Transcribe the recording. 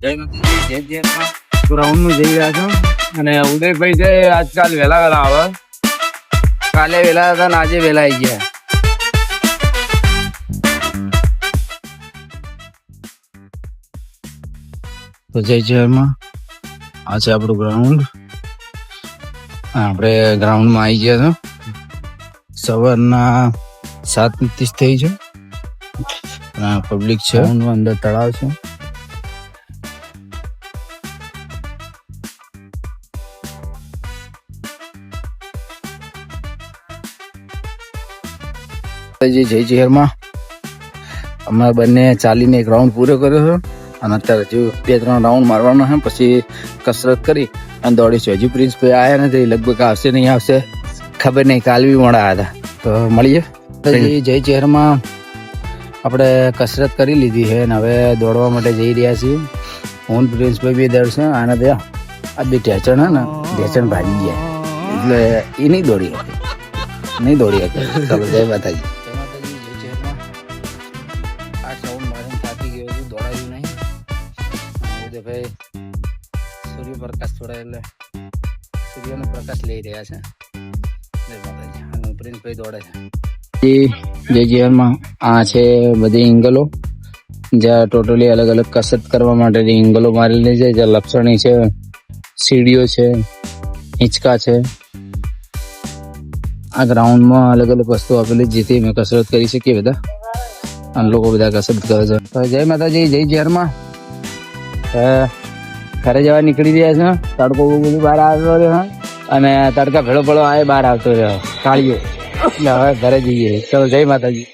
Ground માં જઈ રહ્યા છો અને ઉદયભાઈ છે આજકાલ વહેલા વહેલા આવે, કાલે વહેલા હતા ને આજે વહેલા આવી ગયા. તો જય જયમાં આ છે આપણું ગ્રાઉન્ડ. આપણે ગ્રાઉન્ડમાં આવી ગયા છો. સવારના 7:30 થઈ છે. પબ્લિક છે, અંદર તળાવ છે. જય જહેરમાં અમે બંને ચાલીને એક રાઉન્ડ પૂરો કર્યો છે અને અત્યારે હજુ 2-3 રાઉન્ડ મારવાનો છે, પછી કસરત કરી અને દોડીશું. હજુ પ્રિન્સભાઈ આવ્યા નથી, લગભગ આવશે નહીં આવશે ખબર નહીં. કાલ બી મોડા આવ્યા હતા. તો મળીએ. જય જહેરમાં આપણે કસરત કરી લીધી છે અને હવે દોડવા માટે જઈ રહ્યા છીએ. હું પ્રિન્સભાઈ બી દોડશે. આને ત્યાં આ બે ઢેચણ હે ને, ઢેચણ ભાગી ગયા એટલે એ નહીં દોડી શકે. ચાલો જય માતાજી. ભાઈ સૂર્યપ્રકાશ થોડા એટલે સૂર્યનો પ્રકાશ લઈ રહ્યા છે. જય માતાજી. અને પ્રિન્સભાઈ દોડે છે. જય જીવનમાં આ છે બધી એંગલો, જ્યાં ટોટલી અલગ અલગ કસરત કરવા માટેની એંગલો મારેલી છે. જ્યાં લપસણી છે, સીડીઓ છે, હિંચકા છે. આ ગ્રાઉન્ડમાં અલગ અલગ વસ્તુ આપેલી જેથી અમે કસરત કરી શકીએ બધા, અને લોકો બધા કસરત કરે છે. તો જય માતાજી. જય જીવનમાં ઘરે જવા નીકળી રહ્યા છે. તડકો બધું બહાર આવતો રહ્યો અને તડકા ભેળો ભેળો આવે બહાર આવતો રહ્યો કાળીઓ, એટલે હવે ઘરે જઈએ. ચલો જય માતાજી.